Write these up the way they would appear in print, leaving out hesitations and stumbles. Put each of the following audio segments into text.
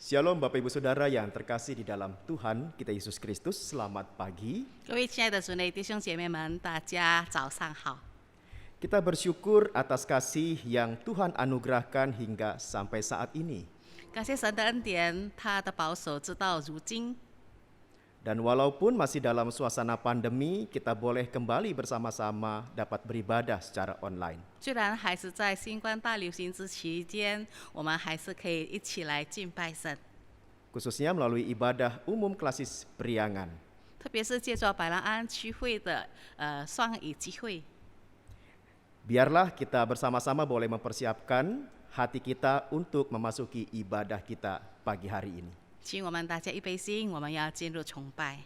Shalom Bapak Ibu Saudara yang terkasih di dalam Tuhan kita Yesus Kristus, selamat pagi. 各位亲爱的主内弟兄姐妹们，大家早上好！ Kita bersyukur atas kasih yang Tuhan anugerahkan hingga sampai saat ini. 感谢神的恩典，他的保守直到如今。 Dan walaupun masih dalam suasana pandemi, kita boleh kembali bersama-sama dapat beribadah secara online. 虽然还是在新冠大流行之期间，我们还是可以一起来敬拜神， Khususnya melalui ibadah umum klasis Priangan. 特别是借着百兰安区会的双语集会。 Biarlah kita bersama-sama boleh mempersiapkan hati kita untuk memasuki ibadah kita pagi hari ini. 请我们大家预备心，我们要进入崇拜。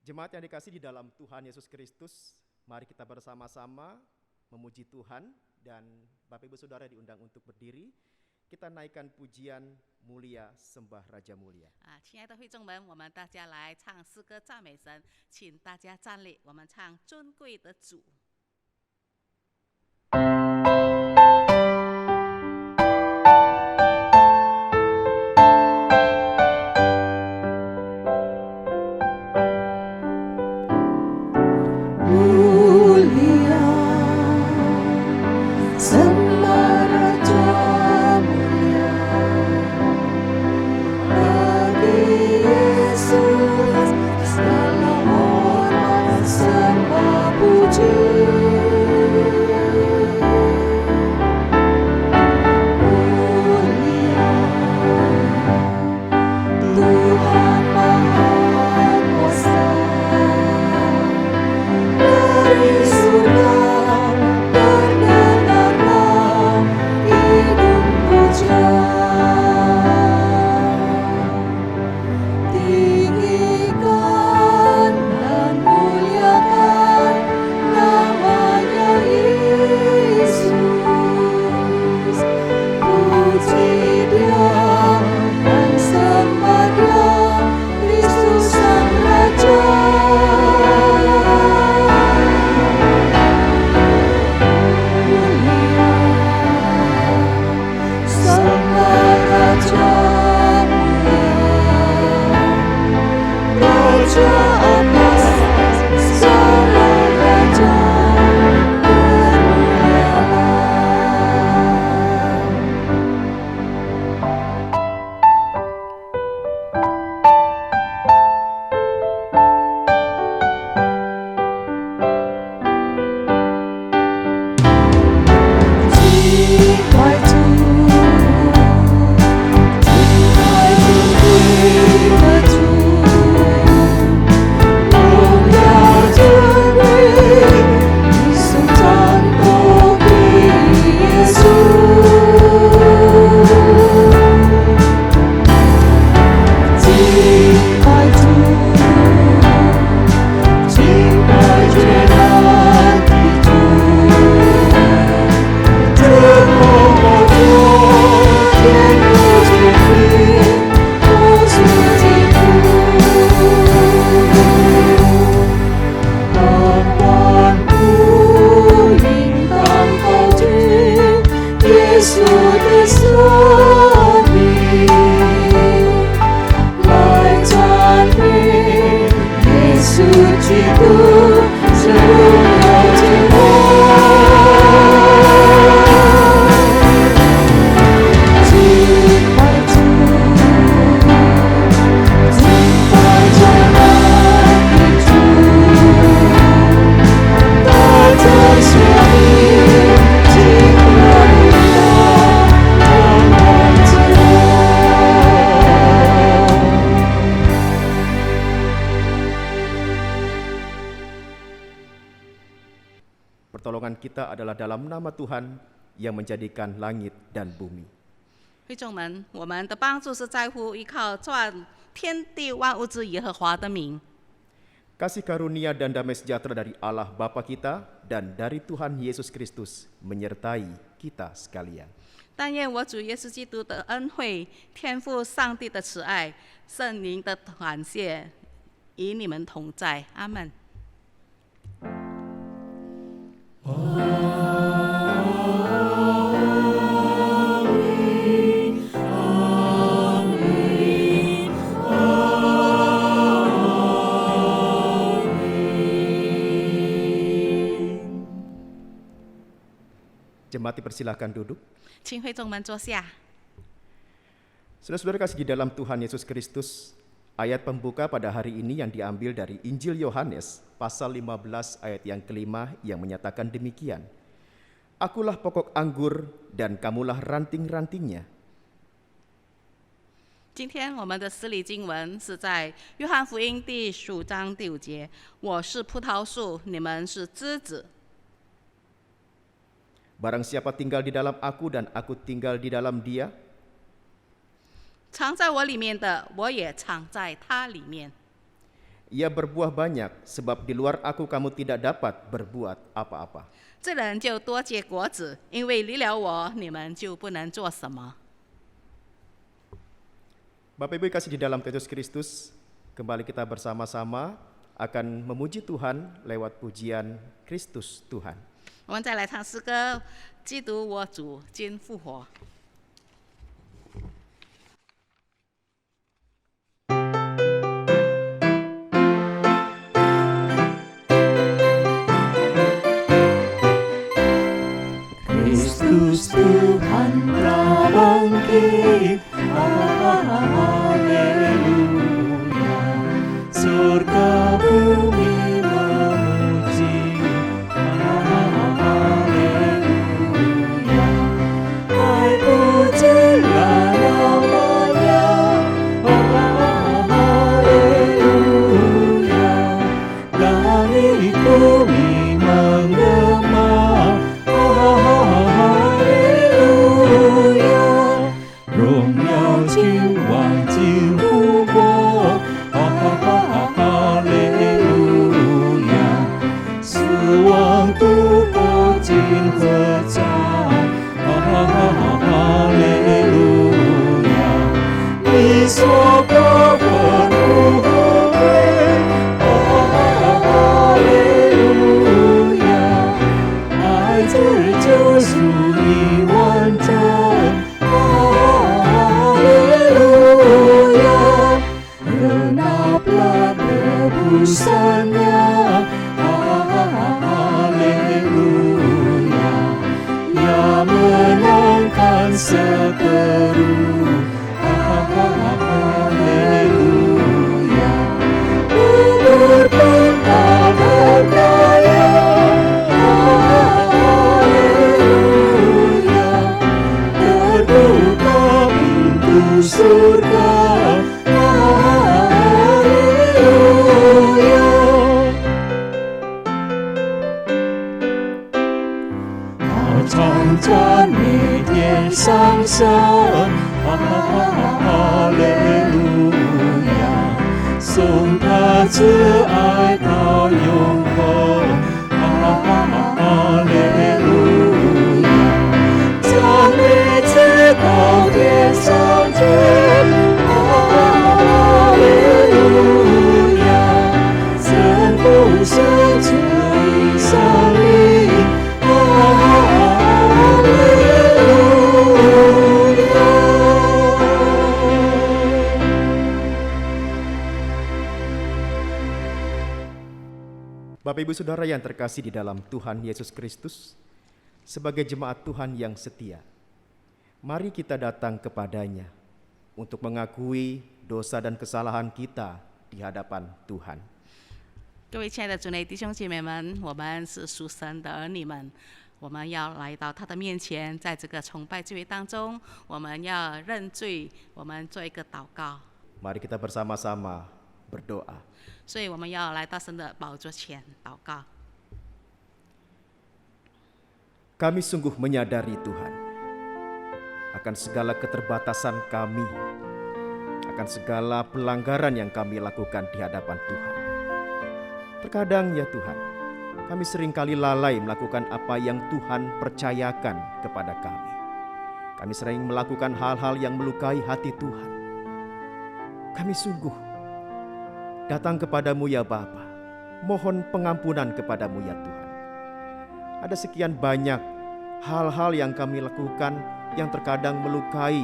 Jemaat yang dikasih di dalam Tuhan Yesus Kristus, mari kita bersama-sama memuji Tuhan dan Bapak Ibu Saudara diundang untuk berdiri. Kita naikkan pujian mulia sembah Raja Mulia. 亲爱的会众们，我们大家来唱诗歌赞美神，请大家站立，我们唱尊贵的主。 Pertolongan kita adalah dalam nama Tuhan yang menjadikan langit dan bumi. 会弟兄们，我们的帮助是在乎依靠创天地万物之耶和华的名。 Kasih karunia dan damai sejahtera dari Allah Bapa kita dan dari Tuhan Yesus Kristus menyertai kita sekalian. 但愿我主耶稣基督的恩惠、天父上帝的慈爱、圣灵的团结与你们同在。阿门。Jemaat dipersilahkan duduk. 请会众们坐下。 Saudara-saudara kasih di dalam Tuhan Yesus Kristus, ayat pembuka pada hari ini yang diambil dari Injil Yohanes, pasal 15 ayat yang kelima yang menyatakan demikian. Akulah pokok anggur dan kamulah ranting-rantingnya. 今天我们的施礼经文是在约翰福音第15章第5节：“我是葡萄树，你们是枝子。 Barang siapa tinggal di dalam aku dan aku tinggal di dalam dia, 藏在我里面的，我也藏在他里面。 ia berbuah banyak, sebab di luar aku kamu tidak dapat berbuat apa-apa. 这人就多结果子，因为离了我，你们就不能做什么。” Bapak Ibu kasih di dalam Yesus Kristus, kembali kita bersama-sama akan memuji Tuhan lewat pujian Kristus Tuhan. 我们再来唱诗歌，《基督我主今复活》。 Kristus Tuhan telah bangkit, haleluya. Surga bumi memuji, haleluya. Hai pujilah namanya, haleluya. Langit bumi menggema, haleluya. 荣耀君王今复活，哈利路亚！死亡度过今何在？哈利路亚！你所过的路何为？哈利路亚！爱子救赎已完成。 Genaplah tebusannya, haleluya. Ia menangkan seteru, haleluya. Berbenah berdaya, haleluya. Terbuka pintu surga,唱赞美天上升，哈利路亚，颂他慈爱到永恒，哈利路亚，赞美赐到天上去，哈利路亚，神父圣子以上力。 Bapak Ibu Saudara yang terkasih di dalam Tuhan Yesus Kristus, sebagai jemaat Tuhan yang setia, mari kita datang kepadanya untuk mengakui dosa dan kesalahan kita di hadapan Tuhan. 各位亲爱的主内弟兄姐妹们，我们是属神的儿女们，我们要来到他的面前，在这个崇拜聚会当中，我们要认罪，我们做一个祷告。 Mari kita bersama-sama berdoa. 所以我们要来到神的宝座前祷告。 Kami sungguh menyadari Tuhan, akan segala keterbatasan kami, akan segala pelanggaran yang kami lakukan di hadapan Tuhan. Terkadang ya Tuhan, kami seringkali lalai melakukan apa yang Tuhan percayakan kepada kami. Kami sering melakukan hal-hal yang melukai hati Tuhan. Kami sungguh datang kepadamu ya Bapa, mohon pengampunan kepadamu ya Tuhan. Ada sekian banyak hal-hal yang kami lakukan yang terkadang melukai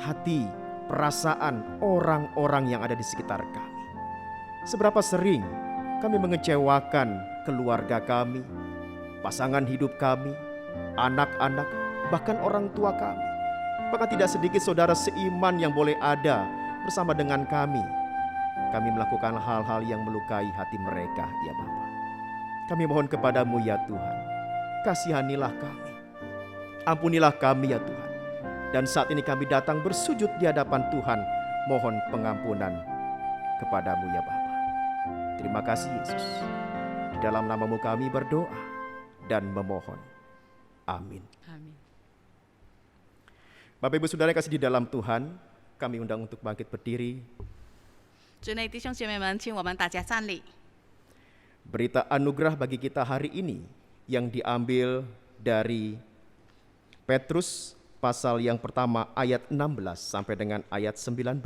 hati, perasaan orang-orang yang ada di sekitar kami. Seberapa sering kami mengecewakan keluarga kami, pasangan hidup kami, anak-anak, bahkan orang tua kami. Bahkan tidak sedikit saudara seiman yang boleh ada bersama dengan kami. Kami melakukan hal-hal yang melukai hati mereka, ya Bapa. Kami mohon kepadamu ya Tuhan, kasihanilah kami. Ampunilah kami ya Tuhan. Dan saat ini kami datang bersujud di hadapan Tuhan, mohon pengampunan kepadamu ya Bapa. Terima kasih Yesus. Di dalam namamu kami berdoa dan memohon. Amin. Amin. Bapak Ibu Saudara yang kasih di dalam Tuhan, kami undang untuk bangkit berdiri. 主内弟兄姐妹们，请我们大家站立。 Berita anugerah bagi kita hari ini yang diambil dari Petrus pasal yang pertama ayat 16 sampai dengan ayat 19.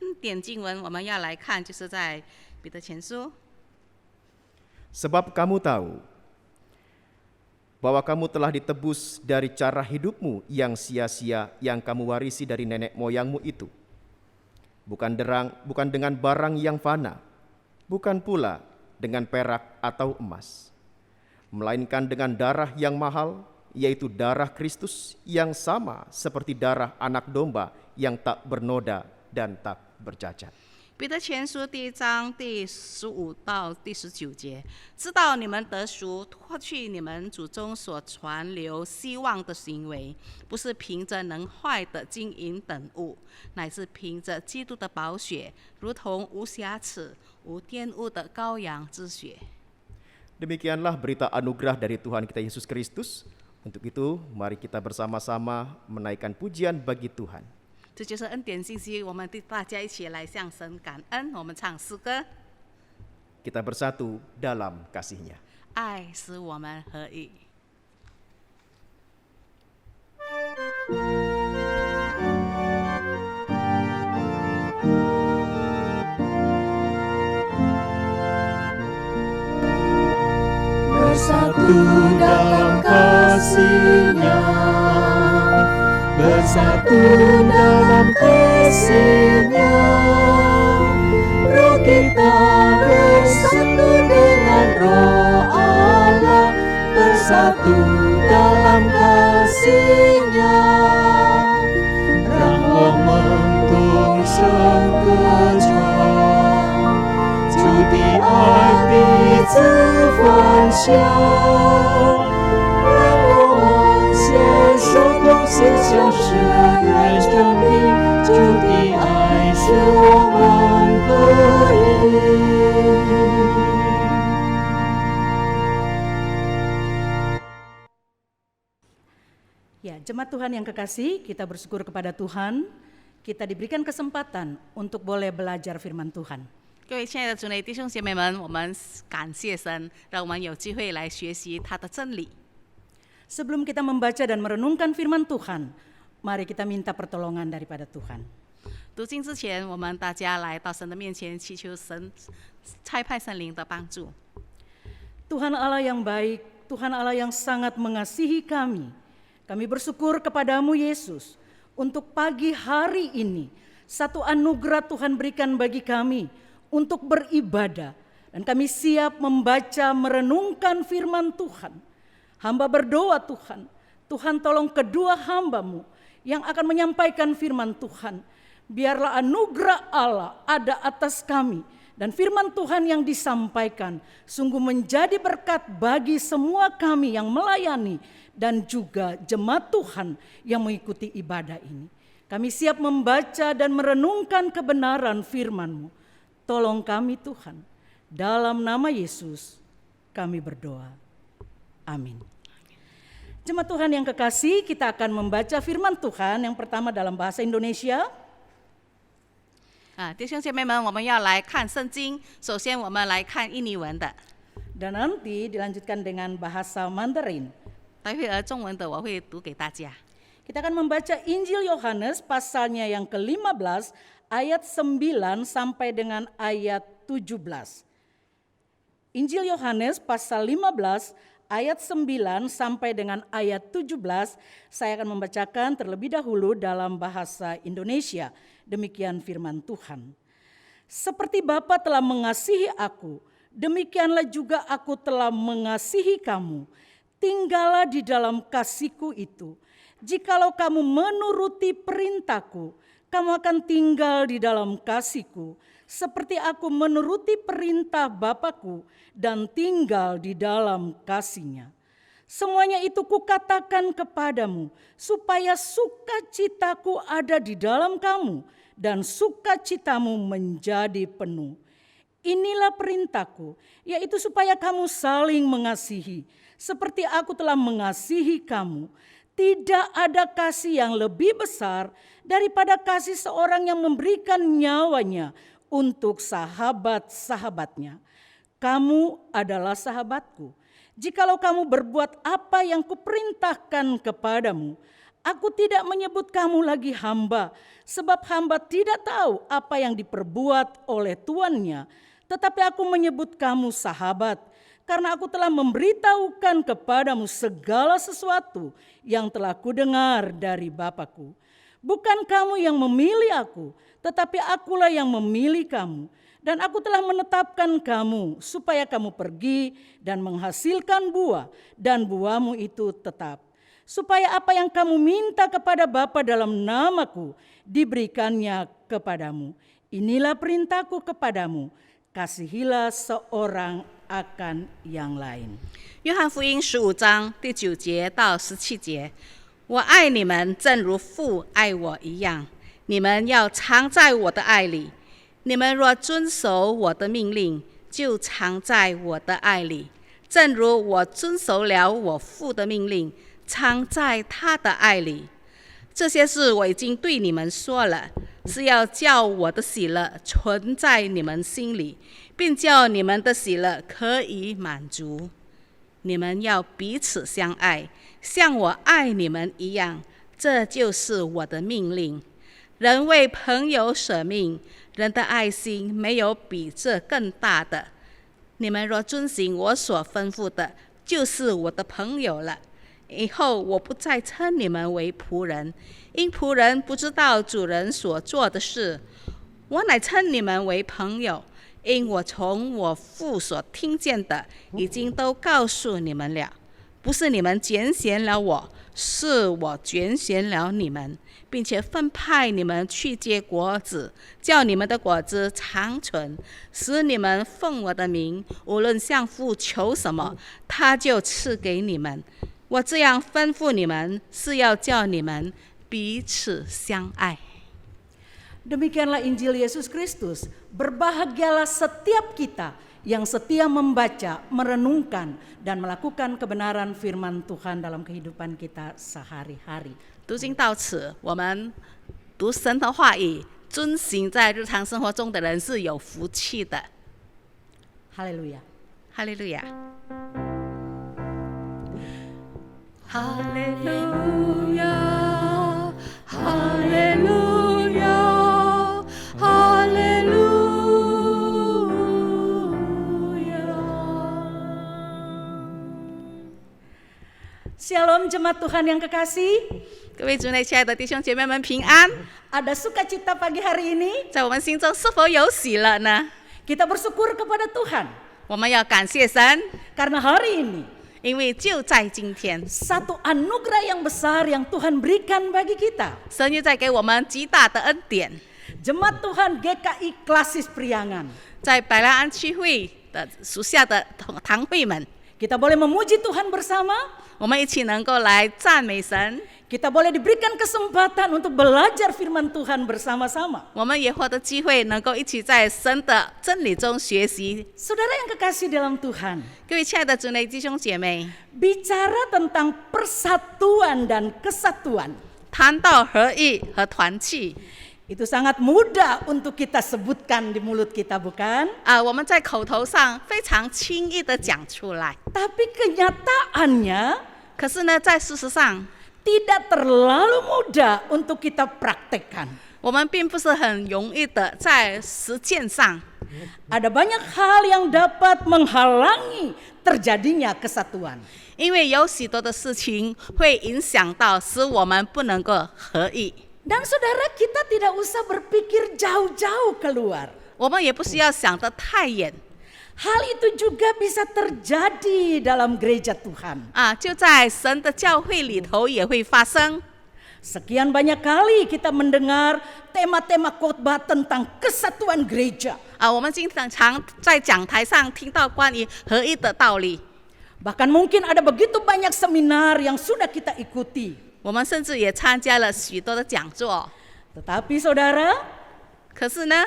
恩典经文我们要来看，就是在彼得前书。 Sebab kamu tahu bahwa kamu telah ditebus dari cara hidupmu yang sia-sia yang kamu warisi dari nenek moyangmu itu. Bukan dengan barang yang fana, bukan pula dengan perak atau emas, melainkan dengan darah yang mahal, yaitu darah Kristus yang sama seperti darah anak domba yang tak bernoda dan tak bercacat. 彼得前书第1章第15到第19节，知道你们得赎，脱去你们祖宗所传流希望的行为，不是凭着能坏的金银等物，乃是凭着基督的宝血，如同无瑕疵、无玷污的羔羊之血。 Demikianlah berita anugerah dari Tuhan kita Yesus Kristus. Untuk itu, mari kita bersama-sama menaikkan pujian bagi Tuhan. 这就是恩典信息，我们大家一起来向神感恩。我们唱诗歌， Kita bersatu dalam kasih-Nya. 爱使我们合一。 Bersatu dalam kasih-Nya, bersatu dalam kasih-Nya. Roh kita bersatu dengan Roh Allah, bersatu dalam kasih-Nya. 让我们同声歌唱，主的爱彼此分享，让我们携手同心向世人证明，主的爱使我们合一。 Ya, jemaat Tuhan yang kekasih, kita bersyukur kepada Tuhan, kita diberikan kesempatan untuk boleh belajar firman Tuhan. 各位亲爱的主内弟兄姐妹们，我们感谢神，让我们有机会来学习他的真理。 Sebelum kita membaca dan merenungkan firman Tuhan, mari kita minta pertolongan daripada Tuhan. 读经之前，我们大家来到神的面前，祈求神差派圣灵的帮助。 Tuhan Allah yang baik, Tuhan Allah yang sangat mengasihi kami. Kami bersyukur kepadamu Yesus untuk pagi hari ini. Satu anugerah Tuhan berikan bagi kami untuk beribadah. Dan kami siap membaca, merenungkan firman Tuhan. Hamba berdoa Tuhan, Tuhan tolong kedua hamba-Mu yang akan menyampaikan firman Tuhan. Biarlah anugerah Allah ada atas kami. Dan firman Tuhan yang disampaikan sungguh menjadi berkat bagi semua kami yang melayani dan juga jemaat Tuhan yang mengikuti ibadah ini. Kami siap membaca dan merenungkan kebenaran firman-Mu. Tolong kami Tuhan, dalam nama Yesus kami berdoa. Amin. Jemaat Tuhan yang kekasih, kita akan membaca firman Tuhan yang pertama dalam bahasa Indonesia. 弟兄姐妹们，我们要来看圣经。首先，我们来看印尼文的， Dan nanti dilanjutkan dengan bahasa Mandarin. 待会儿中文的我会读给大家。 Kita akan membaca Injil Yohanes pasalnya yang ke-15 ayat 9 sampai dengan ayat 17. Injil Yohanes pasal 15 ayat 9 sampai dengan ayat 17, saya akan membacakan terlebih dahulu dalam bahasa Indonesia. Demikian firman Tuhan. Seperti Bapa telah mengasihi aku, demikianlah juga aku telah mengasihi kamu. Tinggallah di dalam kasih-Ku itu. Jikalau kamu menuruti perintah-Ku, kamu akan tinggal di dalam kasih-Ku. Seperti aku menuruti perintah Bapa-Ku dan tinggal di dalam kasih-Nya. Semuanya itu kukatakan kepadamu, supaya sukacitaku ada di dalam kamu dan sukacitamu menjadi penuh. Inilah perintahku, yaitu supaya kamu saling mengasihi, seperti aku telah mengasihi kamu. Tidak ada kasih yang lebih besar daripada kasih seorang yang memberikan nyawanya untuk sahabat-sahabatnya. Kamu adalah sahabatku, jikalau kamu berbuat apa yang kuperintahkan kepadamu. Aku tidak menyebut kamu lagi hamba, sebab hamba tidak tahu apa yang diperbuat oleh tuannya. Tetapi aku menyebut kamu sahabat, karena aku telah memberitahukan kepadamu segala sesuatu yang telah kudengar dari Bapa-Ku. Bukan kamu yang memilih aku, tetapi akulah yang memilih kamu. Dan aku telah menetapkan kamu supaya kamu pergi dan menghasilkan buah, dan buahmu itu tetap. Supaya apa yang kamu minta kepada Bapa dalam nama-Ku diberikannya kepadamu. Inilah perintahku kepadamu, kasihilah seorang akan yang lain. 约翰福音15章第9节到17节，我爱你们，正如父爱我一样，你们要常在我的爱里。你们若遵守我的命令，就常在我的爱里，正如我遵守了我父的命令，常在他的爱里。这些事我已经对你们说了，是要叫我的喜乐存在你们心里，并叫你们的喜乐可以满足。你们要彼此相爱，像我爱你们一样，这就是我的命令。人为朋友舍命，人的爱心没有比这更大的。你们若遵行我所吩咐的，就是我的朋友了。以后我不再称你们为仆人，因仆人不知道主人所做的事。我乃称你们为朋友，因我从我父所听见的，已经都告诉你们了。不是你们拣选了我，是我拣选了你们，并且分派你们去结果子，叫你们的果子长存，使你们奉我的名，无论向父求什么，他就赐给你们。我这样吩咐你们，是要叫你们彼此相爱。 Demikianlah Injil Yesus Kristus. Berbahagialah setiap kita yang setia membaca, merenungkan, dan melakukan kebenaran firman Tuhan dalam kehidupan kita sehari-hari. 读经到此，我们读神的话语，遵行在日常生活中的人是有福气的。 Haleluya. 哈利路亚。哈利路亚，哈利路亚，哈利路亚。 Shalom jemaat Tuhan yang kekasih. 各位主内亲爱的弟兄姐妹们平安。 Ada sukacita pagi hari ini. 在我们心中是否有喜乐呢？ Kita bersyukur kepada Tuhan 我们要感谢神， karena hari ini 因为就在今天， satu anugerah yang besar yang Tuhan berikan bagi kita. 神又在给我们极大的恩典。 Jemaat Tuhan GKI Klasis Priangan. 在百兰安区会的属下的堂会们， Kita boleh memuji Tuhan bersama. 我们一起能够来赞美神， Kita boleh diberikan kesempatan untuk belajar firman Tuhan bersama-sama. 我们也获得机会能够一起在神的真理中学习。 Saudara yang kekasih dalam Tuhan, 各位亲爱的主内弟兄姐妹， bicara tentang persatuan dan kesatuan, 谈到合一和团契 itu sangat mudah untuk kita sebutkan di mulut kita, bukan? 我们在口头上非常轻易的讲出来， Tapi kenyataannya 可是呢，在事实上， tidak terlalu mudah untuk kita praktekkan. 我们并不是很容易的在实践上， Ada banyak hal yang dapat menghalangi terjadinya kesatuan. 因为有许多的事情会影响到，使我们不能够合一。 Dan saudara, kita tidak usah berpikir jauh-jauh keluar. 我们也不需要想得太远 Hal itu juga bisa terjadi dalam gereja Tuhan. 就在神的教会里头也会发生。 Sekian banyak kali kita mendengar tema-tema khotbah tentang kesatuan gereja. 我们经常在讲台上听到关于合一的道理， Bahkan mungkin ada begitu banyak seminar yang sudah kita ikuti. 我们甚至也参加了许多的讲座。 Tetapi saudara, 可是呢，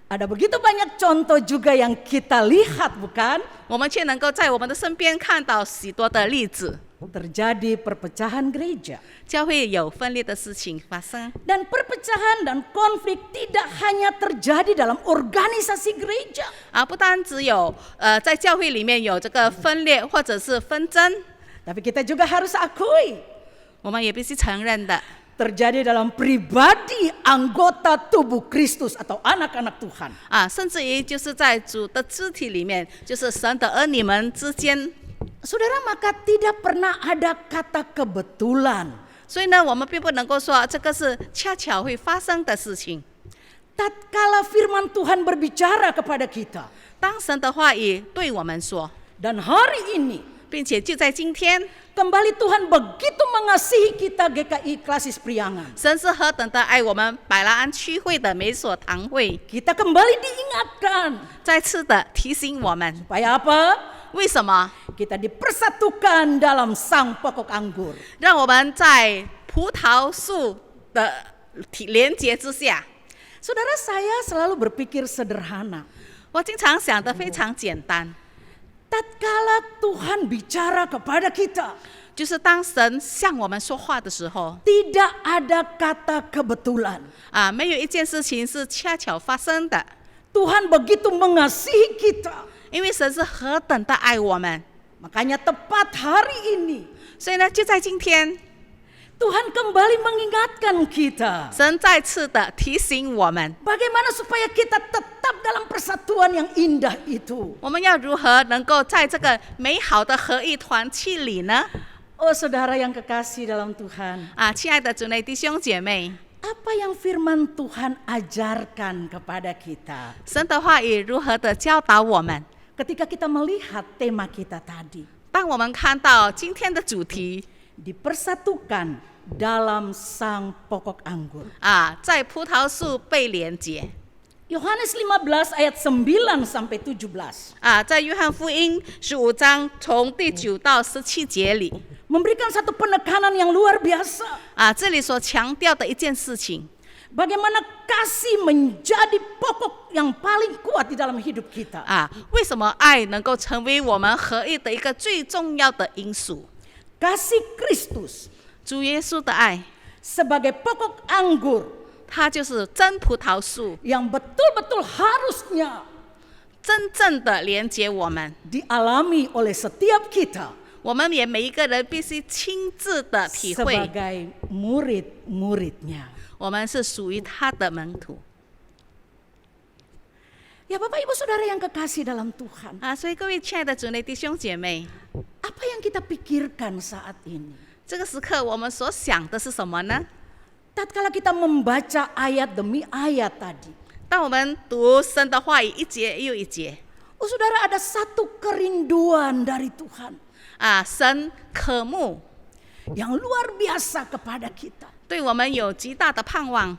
ada begitu banyak contoh juga yang kita lihat, bukan? 我们却能够在我们的身边看到许多的例子， Terjadi perpecahan gereja. 教会有分裂的事情发生。 Dan perpecahan dan konflik tidak hanya terjadi dalam organisasi gereja. 不单只有在教会里面有这个分裂或者是纷争， Tapi kita juga harus akui, 我们也必须承认的， terjadi dalam pribadi anggota tubuh Kristus atau anak-anak Tuhan. 甚至于就是在主的肢体里面，就是神的儿女们之间。 Saudara, maka tidak pernah ada kata kebetulan. 所以呢，我们并不能够说这个是恰巧会发生的事情。 Tatkala firman Tuhan berbicara kepada kita, 当神的话语对我们说， dan hari ini 并且就在今天， kembali Tuhan begitu mengasihi kita GKI Klasis Priangan. 神是何等的爱我们百兰安区会的美所堂会， Kita kembali diingatkan 再次的提醒我们， supaya apa? 为什么 Kita dipersatukan dalam sang pokok anggur. 让我们在葡萄树的连结之下。 Saudara, saya selalu berpikir sederhana. 我经常想得非常简单， Tatkala Tuhan bicara kepada kita, 就是当神向我们说话的时候， tidak ada kata kebetulan. 没有一件事情是恰巧发生的， Tuhan begitu mengasihi kita. 因为神是何等的爱我们， Makanya tepat hari ini, 所以呢，就在今天， Tuhan kembali mengingatkan kita. 神再次的提醒我们， Bagaimana supaya kita tetap dalam persatuan yang indah itu. 我们要如何能够在这个美好的合一团契里呢？ Oh saudara yang kekasih dalam Tuhan, 亲爱的主内弟兄姐妹， apa yang firman Tuhan ajarkan kepada kita 神的话语如何的教导我们？ ketika kita melihat tema kita tadi, 当我们看到今天的主题 dipersatukan dalam sang pokok anggur. 在葡萄树被连结。 Yohanes 15 ayat 9 sampai 17. 在约翰福音15章从第9到17节里， memberikan satu penekanan yang luar biasa. 这里所强调的一件事情， Bagaimana kasih menjadi pokok yang paling kuat di dalam hidup kita. 为什么爱能够成为我们合一的一个最重要的因素？ Kasih Kristus 主耶稣的爱， sebagai pokok anggur 它就是真葡萄树， yang betul-betul harusnya 真正的连接我们。 dialami oleh setiap kita 我们也每一个人必须亲自的体会， sebagai murid-muridnya. 我们是属于他的门徒。 Ya Bapak Ibu Saudara yang kekasih dalam Tuhan, 所以各位亲爱的主内弟兄姐妹， apa yang kita pikirkan saat ini? 这个时刻我们所想的是什么呢？ Tatkala kita membaca ayat demi ayat tadi, 当我们读神的话语一节又一节， oh Saudara, ada satu kerinduan dari Tuhan 神渴慕 yang luar biasa kepada kita. 对我们有极大的盼望。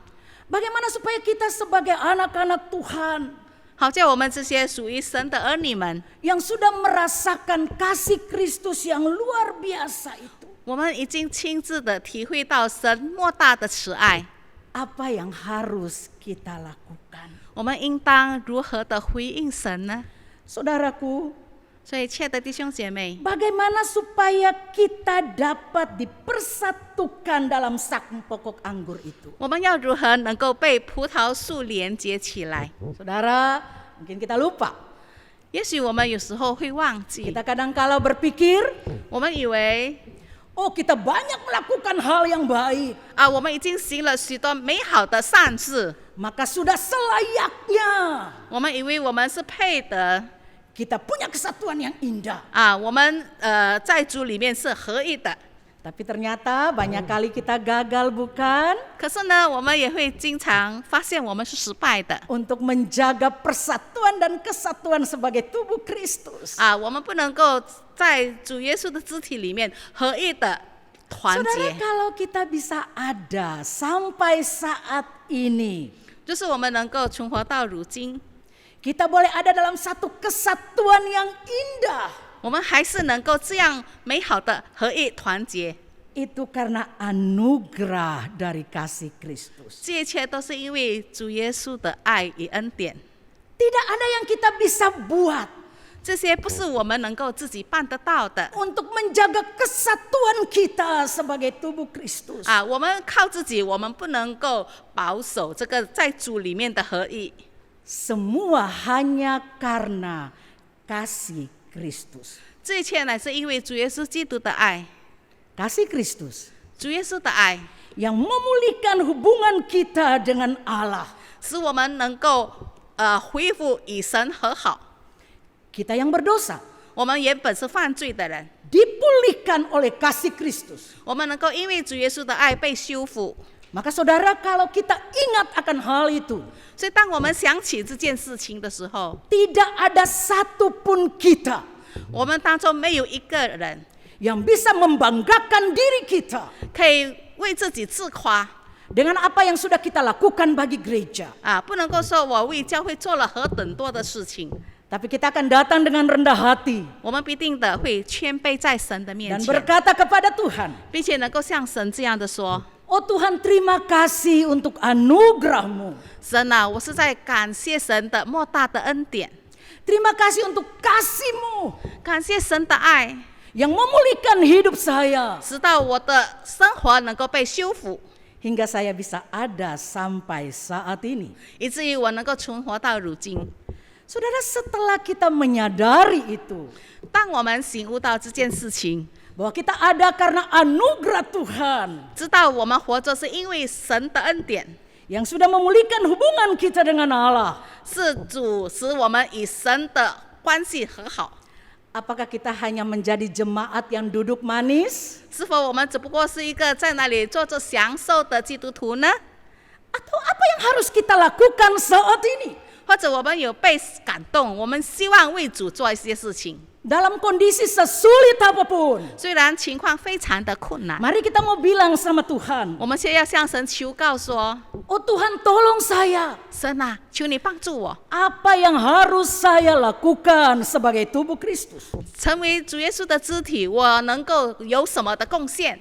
Bagaimana supaya kita sebagai anak-anak Tuhan 好叫我们这些属于神的儿女们， yang sudah merasakan kasih Kristus yang luar biasa itu, 我们已经亲自的体会到神莫大的慈爱， apa yang harus kita lakukan? 我们应当如何的回应神呢？ Saudaraku, 所以，亲爱的弟兄姐妹， bagaimana supaya kita dapat dipersatukan dalam sak pokok anggur itu? 我们要如何能够被葡萄树连接起来？ Saudara, mungkin kita lupa. 也许我们有时候会忘记， Kita kadang-kala berpikir, 我们以为 oh kita banyak melakukan hal yang baik, 我们已经行了许多美好的善事， maka sudah selayaknya 我们以为我们是配得 kita punya kesatuan yang indah. 我们在主里面是合一的。 Tapi ternyata banyak kali kita gagal, bukan? 可是呢，我们也会经常发现我们是失败的 Untuk menjaga persatuan dan kesatuan sebagai tubuh Kristus. 我们不能够在主耶稣的肢体里面合一的团 Saudara, 结， kalau kita bisa ada sampai saat ini, 就是我们能够存活到如今， kita boleh ada dalam satu kesatuan yang indah. 我们还是能够这样美好的合一团结。 Itu karena anugerah dari kasih Kristus. 这一切都是因为主耶稣的爱与恩典， Tidak ada yang kita bisa buat 这些不是我们能够自己办得到的 untuk menjaga kesatuan kita sebagai tubuh Kristus. 我们靠自己，我们不能够保守这个在主里面的合一。 Semua hanya karena kasih Kristus. 这一切乃是因为主耶稣基督的爱， Kasih Kristus 主耶稣的爱， yang memulihkan hubungan kita dengan Allah. 使我们能够恢复与神和好。 Kita yang berdosa 我们原本是犯罪的人， dipulihkan oleh kasih Kristus. 我们能够因为主耶稣的爱被修复。 Maka saudara, kalau kita ingat akan hal itu, 所以，当我们想起这件事情的时候， tidak ada satupun kita 我们当中没有一个人 yang bisa membanggakan diri kita 可以为自己自夸 dengan apa yang sudah kita lakukan bagi gereja. 不能够说我为教会做了何等多的事情。 Tapi kita akan datang dengan rendah hati 我们必定的会谦卑在神的面 dan 前， berkata kepada Tuhan, 并且能够像神这样的说 oh Tuhan, terima kasih untuk anugerah-Mu. 神我是在感谢神的莫大的恩典， Terima kasih untuk kasih-Mu 感谢神的爱， yang memulihkan hidup saya 使到我的生活能够被修复， hingga saya bisa ada sampai saat ini. 以至于我能够存活到如今。 Saudara, setelah kita menyadari itu, 当我们醒悟到这件事情， bahwa kita ada karena anugerah Tuhan 知道我们活着是因为神的恩典， yang sudah memulihkan hubungan kita dengan Allah, 是主使我们与神的关系和好。 apakah kita hanya menjadi jemaat yang duduk manis? 是否我们只不过是一个在那里坐着享受的基督徒呢？ Atau apa yang harus kita lakukan saat ini? 或者我们有被感动，我们希望为主做一些事情， Dalam kondisi sesulit apapun, 虽然情况非常的困难， mari kita mau bilang sama Tuhan, 我们现在要向神求告说： oh Tuhan tolong saya, 神求你帮助我， apa yang harus saya lakukan sebagai tubuh Kristus? 成为主耶稣的肢体，我能够有什么的贡献？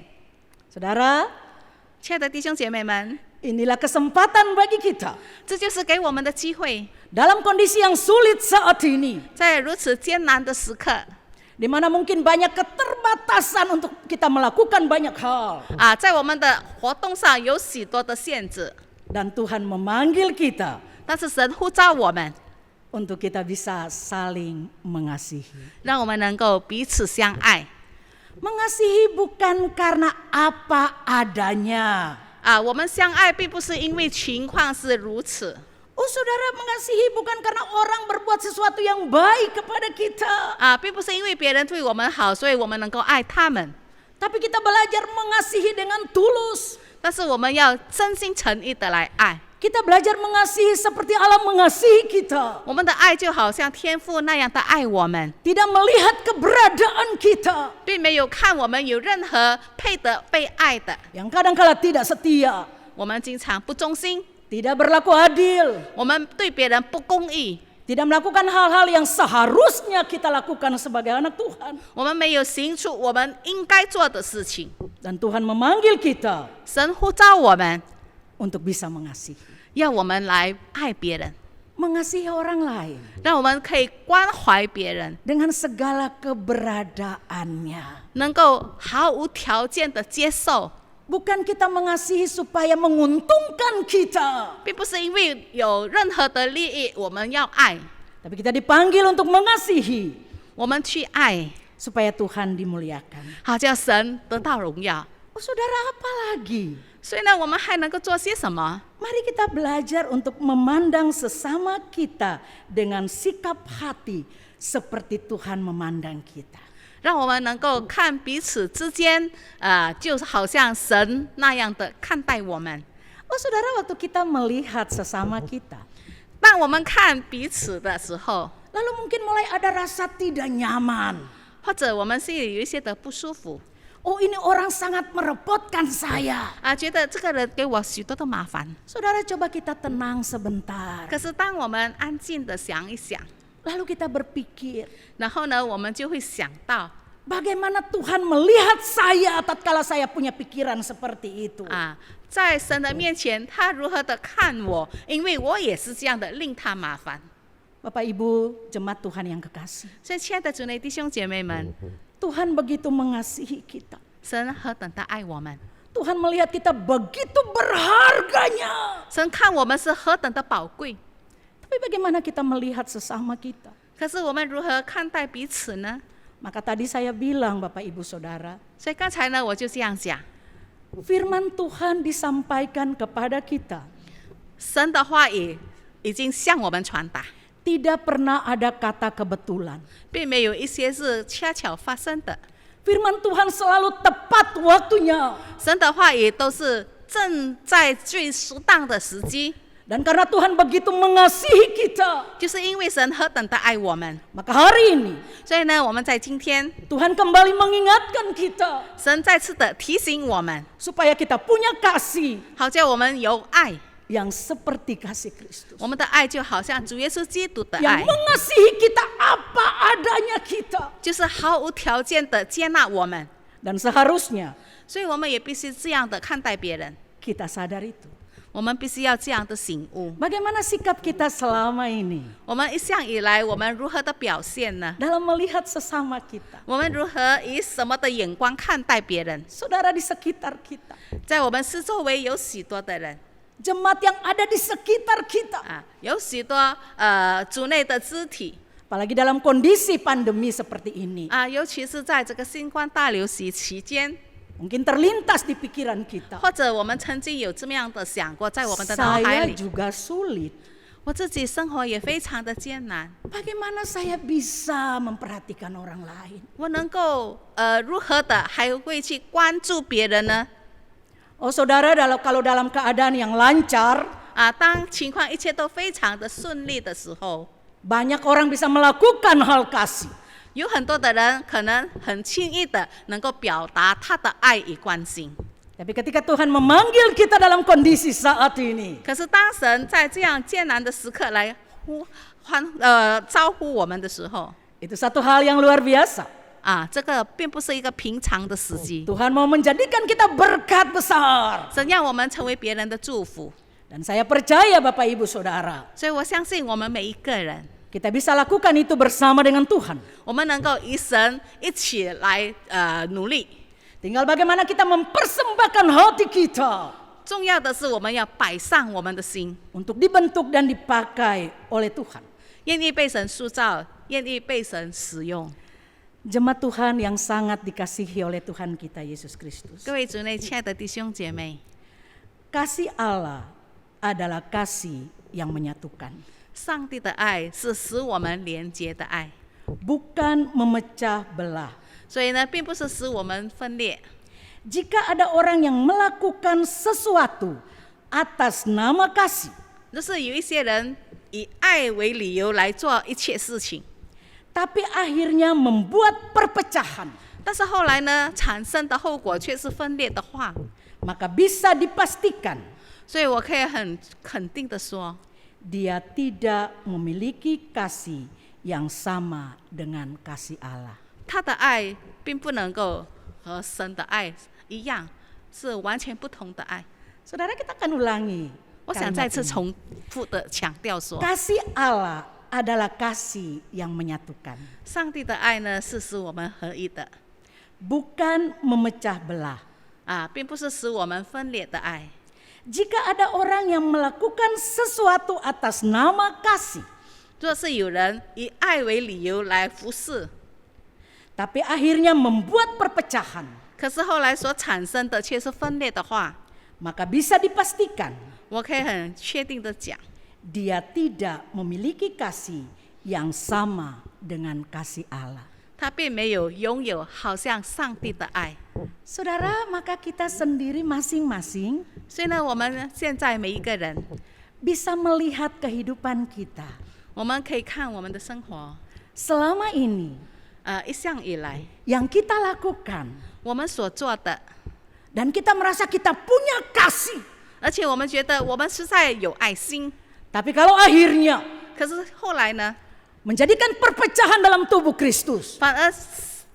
Saudara, 亲爱的弟兄姐妹们， inilah kesempatan bagi kita 这就是给我们的机会， dalam kondisi yang sulit saat ini, 在如此艰难的时刻， di mana mungkin banyak keterbatasan untuk kita melakukan banyak hal, 在我们的活动上有许多的限制， dan Tuhan memanggil kita 但是神呼召我们， untuk kita bisa saling mengasihi. 让我们能够彼此相爱。 Mengasihi bukan karena apa adanya. 我们相爱并不是因为情况是如此。 Oh saudara, mengasihi bukan karena orang berbuat sesuatu yang baik kepada kita. 并不是因为别人对我们好，所以我们能够爱他们。 Tapi kita belajar mengasihi dengan tulus. 但是我们要真心诚意的来爱。 Kita belajar mengasihi seperti Allah mengasihi kita. 我们的爱就好像天父那样的爱我们， Tidak melihat keberadaan kita 并没有看我们有任何配得被爱的。 yang kadang-kala tidak setia, 我们经常不忠心， tidak berlaku adil, 我们对别人不公义， Tidak melakukan hal-hal yang seharusnya kita lakukan sebagai anak Tuhan. 我们没有行出我们应该做的事情。 Dan Tuhan memanggil kita 神呼召我们， untuk bisa mengasihi. 要我们来爱别人， Mengasihi orang lain 让我们可以关怀别人， dengan segala keberadaannya. 能够毫无条件的接受， Bukan kita mengasihi supaya menguntungkan kita. 并不是因为有任何的利益我们要爱， Tapi kita dipanggil untuk mengasihi 我们去爱， supaya Tuhan dimuliakan. 好叫神得到荣耀。 Oh saudara, apa lagi? 所以呢，我们还能够做些什么？ Mari kita belajar untuk memandang sesama kita dengan sikap hati seperti Tuhan memandang kita. 让我们能够看彼此之间，就好像神那样的看待我们。 Oh saudara, waktu kita melihat sesama kita, 当我们看彼此的时候， lalu mungkin mulai ada rasa tidak nyaman. 或者我们心里有一些的不舒服， Oh ini orang sangat merepotkan saya. 觉得这个人给我许多的麻烦。 Saudara, coba kita tenang sebentar. 可是当我们安静的想一想， Lalu kita berpikir, 然后呢，我们就会想到 bagaimana Tuhan melihat saya tatkala saya punya pikiran seperti itu. 在神的面前，他如何的看我，因为我也是这样的令他麻烦。 Bapak Ibu, jemaat Tuhan yang kekasih. 所以，亲爱的主内弟兄姐妹们， Tuhan begitu mengasihi kita. 神何等的爱我们， Tuhan melihat kita begitu berharganya. 神看我们是何等的宝贵。 Tapi bagaimana kita melihat sesama kita? 可是我们如何看待彼此呢？ Maka tadi saya bilang Bapak Ibu Saudara, 所以刚才呢，我就这样讲， firman Tuhan disampaikan kepada kita. 神的话语已经向我们传达， Tidak pernah ada kata kebetulan. 并没有一些是恰巧发生的。 Firman Tuhan selalu tepat waktunya. 神的话语都是正在最适当的时机， Dan karena Tuhan begitu mengasihi kita, 就是因为神何等的爱我们， maka hari ini 所以呢，我们在今天， Tuhan kembali mengingatkan kita 神再次的提醒我们， supaya kita punya kasih 好叫我们有爱， yang seperti kasih Kristus. 我们的爱就好像主耶稣基督的 Yang 爱， mengasihi kita apa adanya kita. 就是毫无条件的接纳我们， Dan seharusnya 所以我们也必须这样的看待别人， kita sadar itu. 我们必须要这样的醒悟。 Bagaimana sikap kita selama ini 我们一向以来，我们如何的表现呢？ dalam melihat sesama kita? 我们如何以什么的眼光看待别人？ Saudara di sekitar kita, 在我们四周围有许多的人， jemaat yang ada di sekitar kita. 有许多主内的肢体， Apalagi dalam kondisi pandemi seperti ini. 尤其是在这个新冠大流行期间， Mungkin terlintas di pikiran kita. 或者我们曾经有这么样的想过，在我们的脑海 Saya 里， juga sulit. 我自己生活也非常的艰难， Bagaimana saya bisa memperhatikan orang lain? 我能够如何的还会去关注别人呢？ Oh saudara, kalau dalam keadaan yang lancar, 当情况一切都非常的顺利的时候， banyak orang bisa melakukan hal kasih. 有很多的人可能很轻易的能够表达他的爱与关心。 Tapi ketika Tuhan memanggil kita dalam kondisi saat ini, 可是当神在这样艰难的时刻来招呼我们的时候， itu satu hal yang luar biasa. 这个并不是一个平常的时机。 Tuhan mau menjadikan kita berkat besar. 神让我们成为别人的祝福， Dan saya percaya Bapak Ibu Saudara, 所以我相信我们每一个人， kita bisa lakukan itu bersama dengan Tuhan. 我们能够与神一起来努力。 Tinggal bagaimana kita mempersembahkan hati kita 重要的是我们要摆上我们的心， untuk dibentuk dan dipakai oleh Tuhan. 愿意被神塑造，愿意被神使用。 Jemaat Tuhan yang sangat dikasihi oleh Tuhan kita Yesus Kristus. 各位主内亲爱的弟兄姐妹， Kasih Allah adalah kasih yang menyatukan, 上帝的爱是使我们连结的爱， bukan memecah belah. 所以呢，并不是使我们分裂。 Jika ada orang yang melakukan sesuatu atas nama kasih, 就是有一些人以爱为理由来做一切事情， tapi akhirnya membuat perpecahan, 但是后来呢，产生的后果却是分裂的话， maka bisa dipastikan 所以我可以很肯定的说， dia tidak memiliki kasih yang sama dengan kasih Allah. 他的爱并不能够和神的爱一样，是完全不同的爱。 Saudara, kita akan ulangi 我想再 kalimat 次 ini. 重复的强调说， Kasih Allah adalah kasih yang menyatukan, 上帝的爱呢是使我们合一的 bukan memecah belah. 啊，并不是使我们分裂的爱。 Jika ada orang yang melakukan sesuatu atas nama kasih, 若是有人以爱为理由来服侍， tapi akhirnya membuat perpecahan, 可是后来所产生的却是分裂的话， maka bisa dipastikan 我可以很确定的讲， dia tidak memiliki kasih yang sama dengan kasih Allah. 他并没有拥有好像上帝的爱。 Saudara, maka kita sendiri masing-masing 所以呢，我们现在每一个人， bisa melihat kehidupan kita 我们可以看我们的生活， selama ini 一向以来 yang kita lakukan, 我们所做的， dan kita merasa kita punya kasih. 而且我们觉得我们实在有爱心， Tapi kalau akhirnya 可是后来呢， menjadikan perpecahan dalam tubuh Kristus, 反而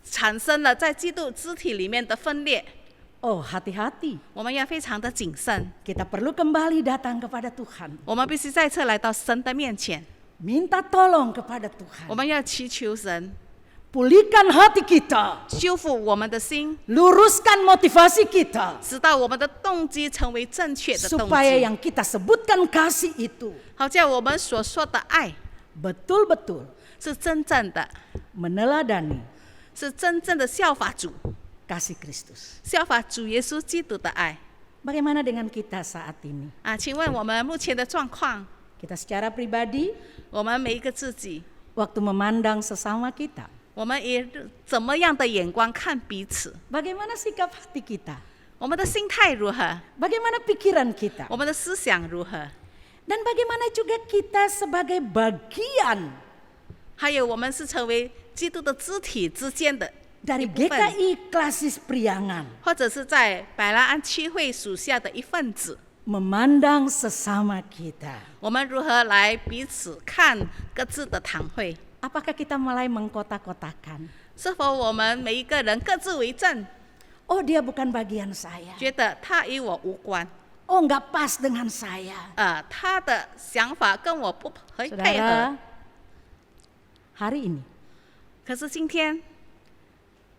产生了在基督肢体里面的分裂。 oh hati-hati, 我们要非常的谨慎， kita perlu kembali datang kepada Tuhan, 我们必须再次来到神的面前， minta tolong kepada 我 Tuhan, 们要祈求神 pulihkan hati kita, 修复我们的心， luruskan motivasi kita, 使到我们的动机成为正确的动 supaya 机， yang kita sebutkan kasih itu 好叫我们所说的爱 betul-betul 是真正的， meneladani 是真正的效法主， kasih Kristus. 效法主耶稣基督的爱 Bagaimana dengan kita saat ini? 啊！请问我们目前的状况， Kita secara pribadi, 我们每一个自己， waktu memandang sesama kita, 我们以怎么样的眼光看彼此？ bagaimana sikap hati kita? 我们的心态如何？ Bagaimana pikiran kita? 我们的思想如何？ Dan bagaimana juga kita sebagai bagian 还有我们是成为基督的肢体之间的 dari 一部分， GKI Klasis Priangan, 或者是在百兰安区会属下的一份子， memandang sesama kita. 我们如何来彼此看各自的堂会？ Apakah kita mulai mengkotak-kotakan? 是否我们每一个人各自为政， Oh, dia bukan bagian saya. 觉得他与我无关？ Oh, nggak pas dengan saya. 他的想法跟我不配合。 Saudara, hari ini 可是今天，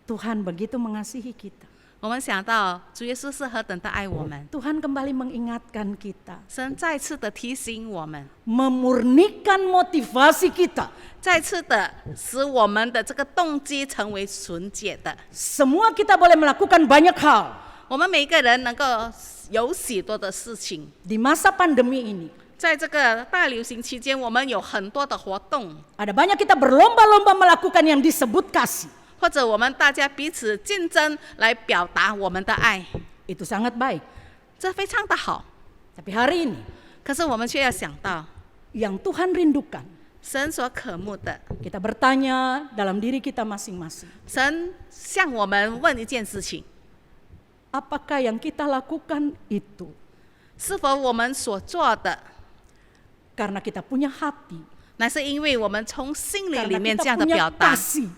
Tuhan begitu mengasihi kita. 我们想到主耶稣是何等的爱我们， Tuhan kembali mengingatkan kita, 神再次的提醒我们， memurnikan motivasi kita. 再次的使我们的这个动机成为纯洁的。 Semua kita boleh melakukan banyak hal 我们每一个人能够有许多的事情， di masa pandemi ini. 在这个大流行期间，我们有很多的活动， Ada banyak kita berlomba-lomba melakukan yang disebut kasih. 或者我们大家彼此竞争来表达我们的爱， Itu sangat baik. 这非常的好。 Tapi hari ini 可是我们却要想到， yang Tuhan rindukan, 神所渴慕的， kita bertanya dalam diri kita masing-masing. 神向我们问一件事情： Apakah yang kita lakukan itu 是否我们所做的， karena kita punya hati, 乃是因为我们从心里里 karena 面 kita 这样的 punya 表达？ kasih,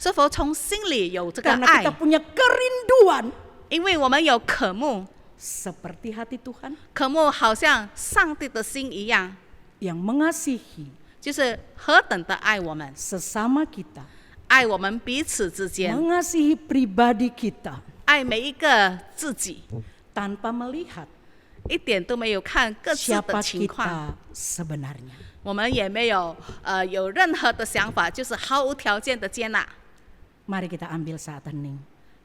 是否从心里有这个 karena 爱 kita？punya kerinduan 因为我们有渴慕， seperti hati Tuhan 渴慕好像上帝的心一样， yang mengasihi 就是何等的爱我们， sesama kita, 爱我们彼此之间， mengasihi pribadi kita 爱每一个自己， tanpa melihat 一点都没有看各自的 siapa 情况， kita sebenarnya. 我们也没有有任何的想法，就是毫无条件的接纳。 Mari kita ambil saat hening.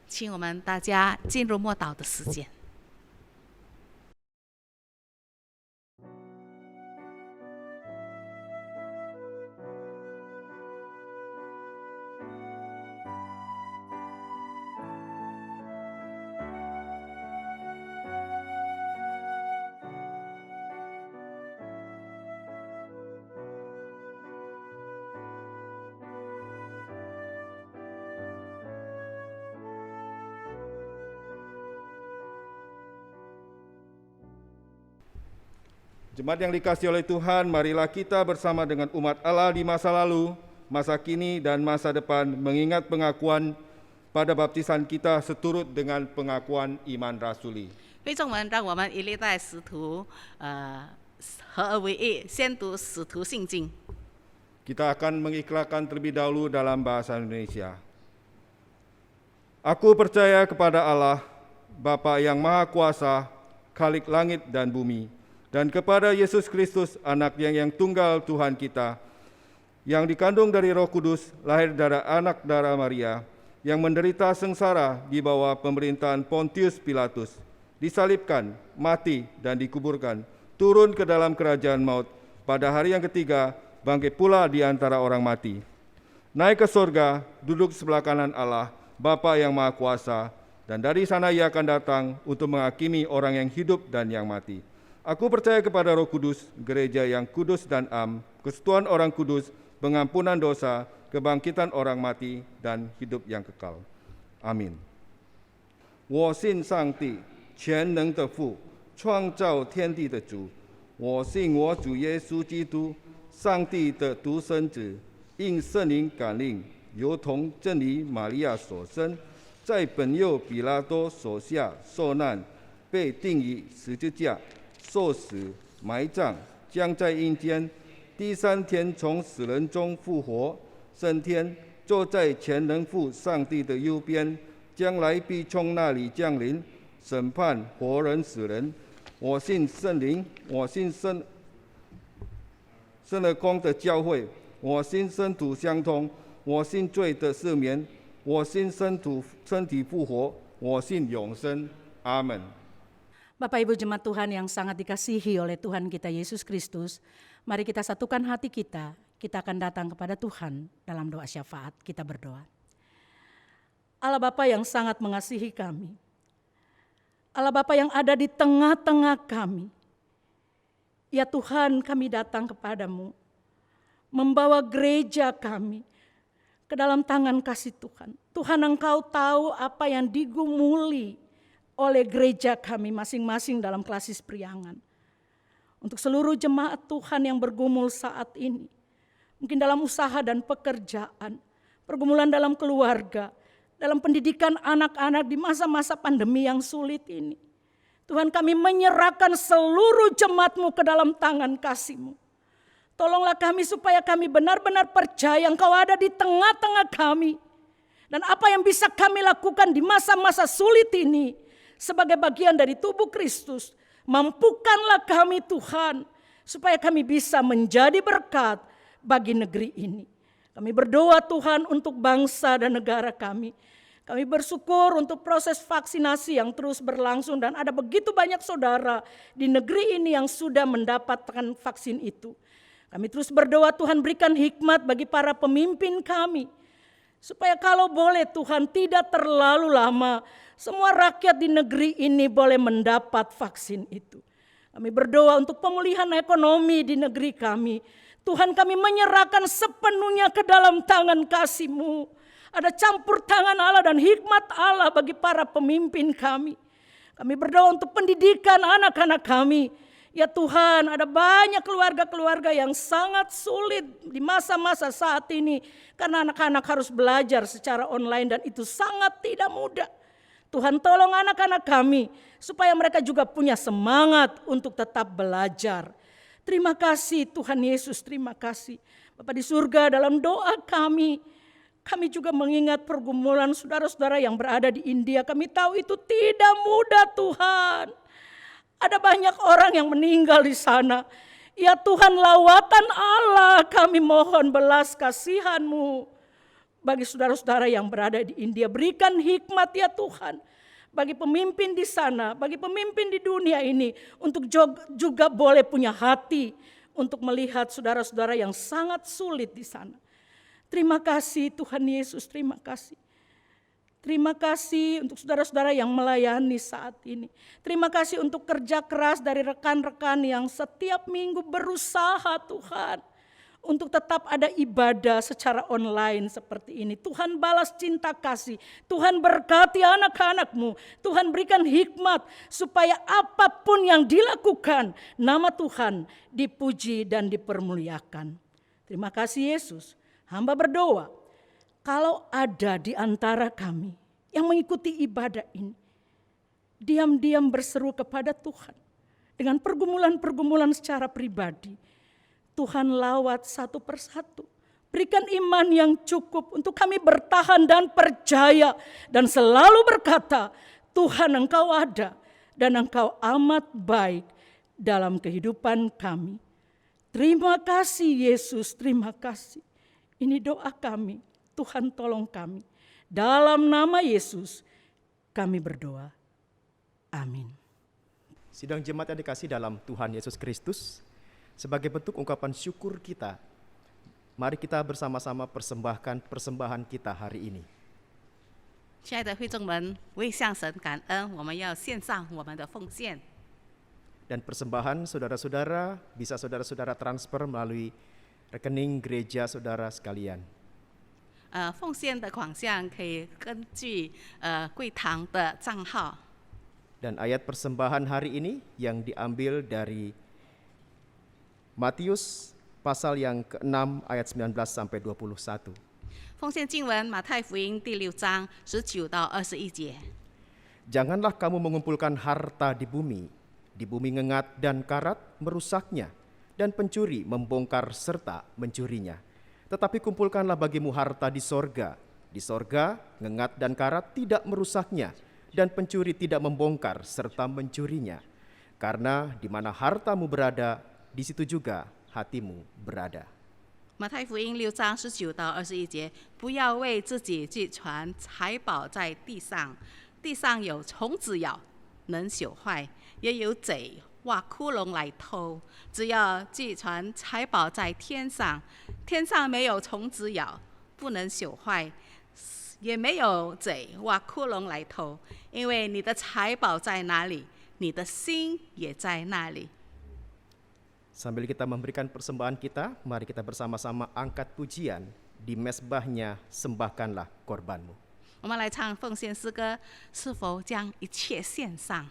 请我们大家进入默祷的时间。Jemaat yang dikasihi oleh Tuhan, marilah kita bersama dengan umat Allah di masa lalu, masa kini, dan masa depan mengingat pengakuan pada baptisan kita seturut dengan pengakuan iman rasuli. 弟兄们，让我们一历代使徒合而为一，先读使徒信经。 Kita akan mengikrarkan terlebih dahulu dalam bahasa Indonesia. Aku percaya kepada Allah, Bapa yang Maha Kuasa, Khalik langit dan bumi, dan kepada Yesus Kristus, Anak yang tunggal Tuhan kita, yang dikandung dari Roh Kudus, lahir dari anak darah Maria, yang menderita sengsara di bawah pemerintahan Pontius Pilatus, disalibkan, mati, dan dikuburkan, turun ke dalam kerajaan maut, pada hari yang ketiga, bangkit pula di antara orang mati. Naik ke surga, duduk sebelah kanan Allah, Bapa yang Maha Kuasa, dan dari sana ia akan datang untuk menghakimi orang yang hidup dan yang mati. Aku percaya kepada Roh Kudus, gereja yang kudus dan am, kesatuan orang kudus, pengampunan dosa, kebangkitan orang mati, dan hidup yang kekal. Amin. 我信上帝，全能的父，创造天地的主。我信我主耶稣基督，上帝的独生子，应圣灵感令，由同真理玛利亚所生，在本幼比拉多手下受难，被钉于十字架，受死，埋葬，将在阴间，第三天从死人中复活，升天，坐在全能父上帝的右边，将来必从那里降临，审判活人死人。我信圣灵，我信圣了光的教会，我信圣徒相通，我信罪的赦免，我信身体复活，我信永生。阿门。 Bapak Ibu jemaat Tuhan yang sangat dikasihi oleh Tuhan kita Yesus Kristus, mari kita satukan hati kita akan datang kepada Tuhan dalam doa syafaat. Kita berdoa. Allah Bapa yang sangat mengasihi kami, Allah Bapa yang ada di tengah-tengah kami, ya Tuhan, kami datang kepadamu, membawa gereja kami ke dalam tangan kasih Tuhan. Tuhan, Engkau tahu apa yang digumuli oleh gereja kami masing-masing dalam klasis priangan. Untuk seluruh jemaat Tuhan yang bergumul saat ini, mungkin dalam usaha dan pekerjaan, pergumulan dalam keluarga, dalam pendidikan anak-anak di masa-masa pandemi yang sulit ini. Tuhan, kami menyerahkan seluruh jemaat-Mu ke dalam tangan kasih-Mu. Tolonglah kami supaya kami benar-benar percaya Engkau ada di tengah-tengah kami. Dan apa yang bisa kami lakukan di masa-masa sulit ini, sebagai bagian dari tubuh Kristus, mampukanlah kami Tuhan, supaya kami bisa menjadi berkat bagi negeri ini. Kami berdoa Tuhan untuk bangsa dan negara kami. Kami bersyukur untuk proses vaksinasi yang terus berlangsung dan ada begitu banyak saudara di negeri ini yang sudah mendapatkan vaksin itu. Kami terus berdoa Tuhan berikan hikmat bagi para pemimpin kami, supaya kalau boleh Tuhan tidak terlalu lama, semua rakyat di negeri ini boleh mendapat vaksin itu. Kami berdoa untuk pemulihan ekonomi di negeri kami. Tuhan, kami menyerahkan sepenuhnya ke dalam tangan kasih-Mu. Ada campur tangan Allah dan hikmat Allah bagi para pemimpin kami. Kami berdoa untuk pendidikan anak-anak kami. Ya Tuhan, ada banyak keluarga-keluarga yang sangat sulit di masa-masa saat ini. Karena anak-anak harus belajar secara online dan itu sangat tidak mudah. Tuhan, tolong anak-anak kami supaya mereka juga punya semangat untuk tetap belajar. Terima kasih Tuhan Yesus, terima kasih. Bapa di surga, dalam doa kami juga mengingat pergumulan saudara-saudara yang berada di India. Kami tahu itu tidak mudah Tuhan. Ada banyak orang yang meninggal di sana. Ya Tuhan, lawatan Allah, kami mohon belas kasihan-Mu bagi saudara-saudara yang berada di India. Berikan hikmat ya Tuhan bagi pemimpin di sana, bagi pemimpin di dunia ini, untuk juga boleh punya hati untuk melihat saudara-saudara yang sangat sulit di sana. Terima kasih Tuhan Yesus, terima kasih. Terima kasih untuk saudara-saudara yang melayani saat ini. Terima kasih untuk kerja keras dari rekan-rekan yang setiap minggu berusaha Tuhan untuk tetap ada ibadah secara online seperti ini. Tuhan balas cinta kasih, Tuhan berkati anak-anak-Mu, Tuhan berikan hikmat supaya apapun yang dilakukan, nama Tuhan dipuji dan dipermuliakan. Terima kasih Yesus. Hamba berdoa, kalau ada di antara kami yang mengikuti ibadah ini, diam-diam berseru kepada Tuhan dengan pergumulan-pergumulan secara pribadi, Tuhan lawat satu persatu. Berikan iman yang cukup untuk kami bertahan dan percaya dan selalu berkata, Tuhan Engkau ada dan Engkau amat baik dalam kehidupan kami. Terima kasih Yesus, terima kasih. Ini doa kami, Tuhan tolong kami. Dalam nama Yesus kami berdoa. Amin. Sidang jemaat yang dikasih dalam Tuhan Yesus Kristus, sebagai bentuk ungkapan syukur kita, mari kita bersama-sama persembahkan persembahan kita hari ini. 亲爱的会众们，为向神感恩，我们要献上我们的奉献。 Dan persembahan saudara-saudara bisa saudara-saudara transfer melalui rekening gereja saudara sekalian. 奉献的款项可以根据贵堂的账号。 Dan ayat persembahan hari ini yang diambil dari Matius pasal yang ke-6 ayat 19 sampai 21. 奉献经文马太福音第6章19到21节。 Janganlah kamu mengumpulkan harta di bumi ngengat dan karat merusaknya, dan pencuri membongkar serta mencurinya. Tetapi kumpulkanlah bagimu harta di sorga ngengat dan karat tidak merusaknya, dan pencuri tidak membongkar serta mencurinya. Karena di mana hartamu berada, di situ juga hatimu berada. 马太福音6章19到21节，不要为自己积存财宝在地上，地上有虫子咬，能朽坏；也有贼挖窟窿来偷。只要积存财宝在天上，天上没有虫子咬，不能朽坏，也没有贼挖窟窿来偷。因为你的财宝在哪里，你的心也在那里。 Sambil kita memberikan persembahan kita, mari kita bersama-sama angkat pujian di mezbahnya, sembahkanlah korbanmu. 我们来唱奉献诗歌，是否将一切献上？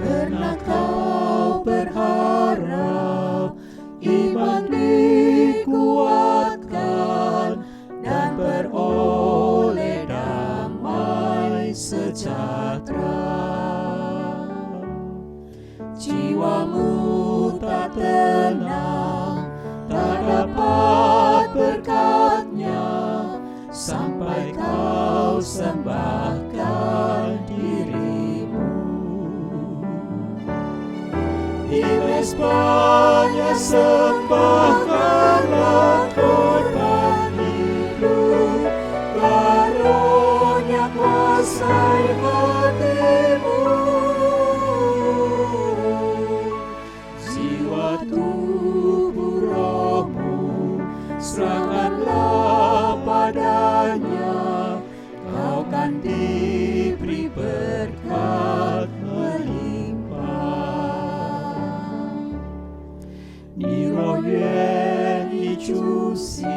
Pernah kau berharap iman dikuatkan dan beroleh damai sejahtera. Jiwamu tak tenang, tak dapat berkatnya sampai kau sembahkan dirimu. Di mezbahnya sembahkanlah korban hidup, karunia kuasai hatimu. Jiwa tubuh rohmu serahkanlah padanya, kau kan diberi berkat melimpah. 你若愿意主行，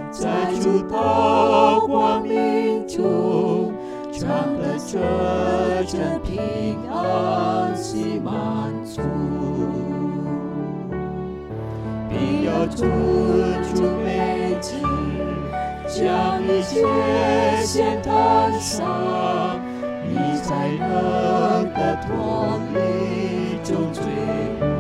在主道光明中，尝得这真平安喜满足，必要尊主美旨，将一切献坛上，你才能得脱离种罪恶。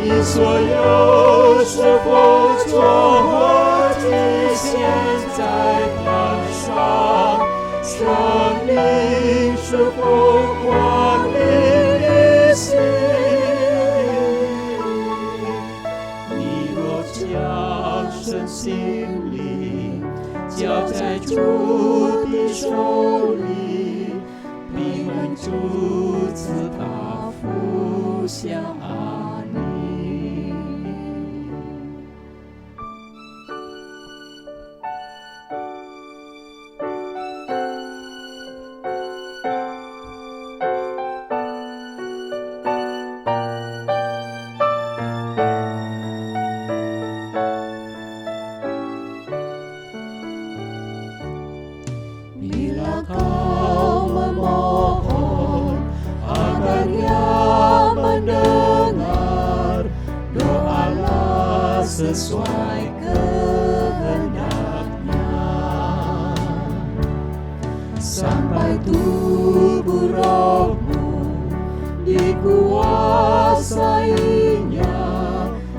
你所有是否做和体现在坛上？生命是否光临你心？你若将身心灵将交在主的手里，你们主赐他福下你。Bila kau memohon agar Ia mendengar, doalah sesuai kehendaknya. Sampai tubuh rohmu dikuasainya,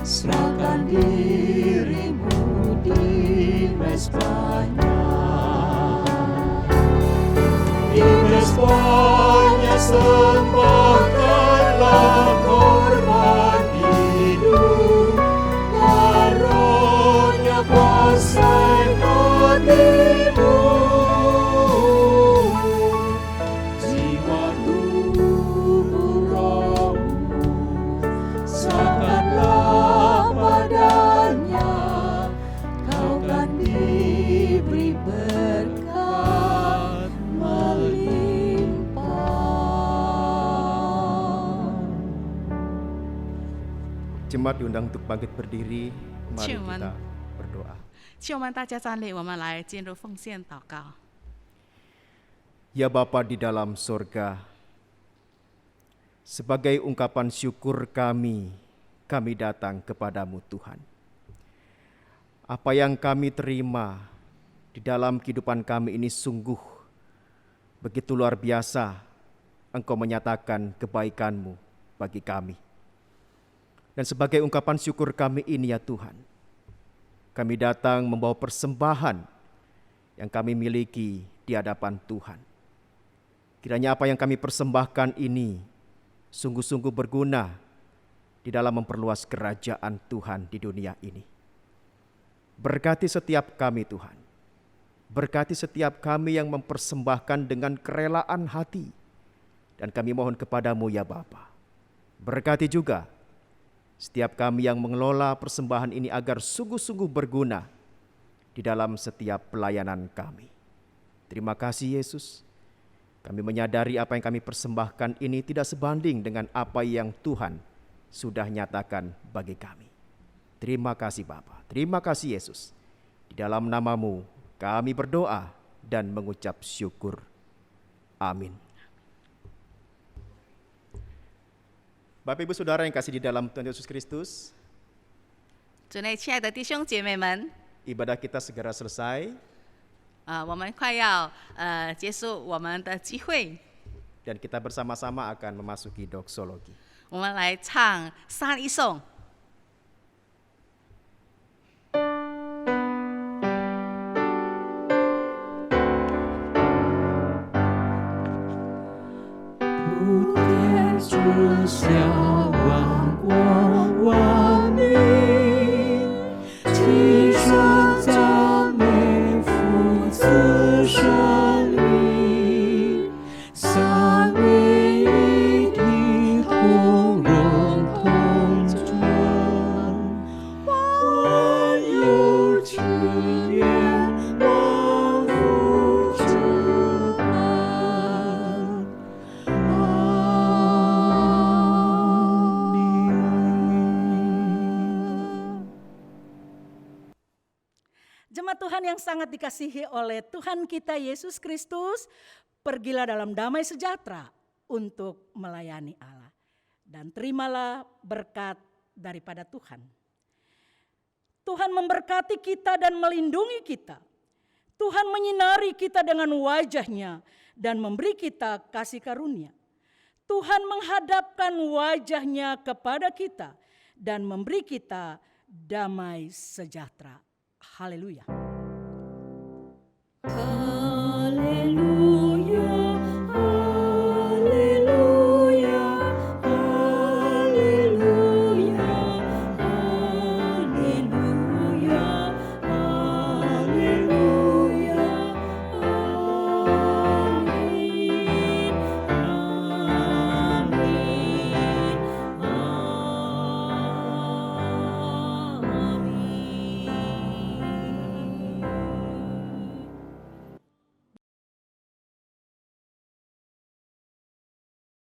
serahkan dirimu di mezbahnya. Di mezbahnya sembahkanlah korban hidup, karunia kuasai hatimu. Jiwa tubuh rohmu serahkanlah padanya, kau kan diberi berkat melimpah. Jemaat diundang untuk bangkit berdiri. Mari Cuman. kita berdoa. 请我们大家站立，我们来进入奉献祷告。 Ya Bapa di dalam sorga, sebagai ungkapan syukur kami datang kepadamu Tuhan. Apa yang kami terima di dalam kehidupan kami ini sungguh begitu luar biasa. Engkau menyatakan kebaikan-Mu bagi kami. Dan sebagai ungkapan syukur kami ini ya Tuhan, kami datang membawa persembahan yang kami miliki di hadapan Tuhan. Kiranya apa yang kami persembahkan ini sungguh-sungguh berguna di dalam memperluas kerajaan Tuhan di dunia ini. Berkati setiap kami Tuhan. Berkati setiap kami yang mempersembahkan dengan kerelaan hati. Dan kami mohon kepadamu ya Bapa. Berkati juga setiap kami yang mengelola persembahan ini agar sungguh-sungguh berguna di dalam setiap pelayanan kami. Terima kasih Yesus. Kami menyadari apa yang kami persembahkan ini tidak sebanding dengan apa yang Tuhan sudah nyatakan bagi kami. Terima kasih Bapa. Terima kasih Yesus. Di dalam nama-Mu kami berdoa dan mengucap syukur. Amin. Bapak Ibu Saudara yang kasih di dalam Tuhan Yesus Kristus, 主内亲爱的弟兄姐妹们， ibadah kita segera selesai 我们快要结束我们的集会， dan kita bersama-sama akan memasuki doksologi. 我们来唱三一颂。 普天之下，万国万民，齐声赞美父子圣灵，三位一体，同荣同尊，万有之源，万福之根。 Jemaat Tuhan yang sangat dikasihi oleh Tuhan kita Yesus Kristus, pergilah dalam damai sejahtera untuk melayani Allah. Dan terimalah berkat daripada Tuhan. Tuhan memberkati kita dan melindungi kita. Tuhan menyinari kita dengan wajah-Nya dan memberi kita kasih karunia. Tuhan menghadapkan wajah-Nya kepada kita dan memberi kita damai sejahtera. Haleluya. Haleluya.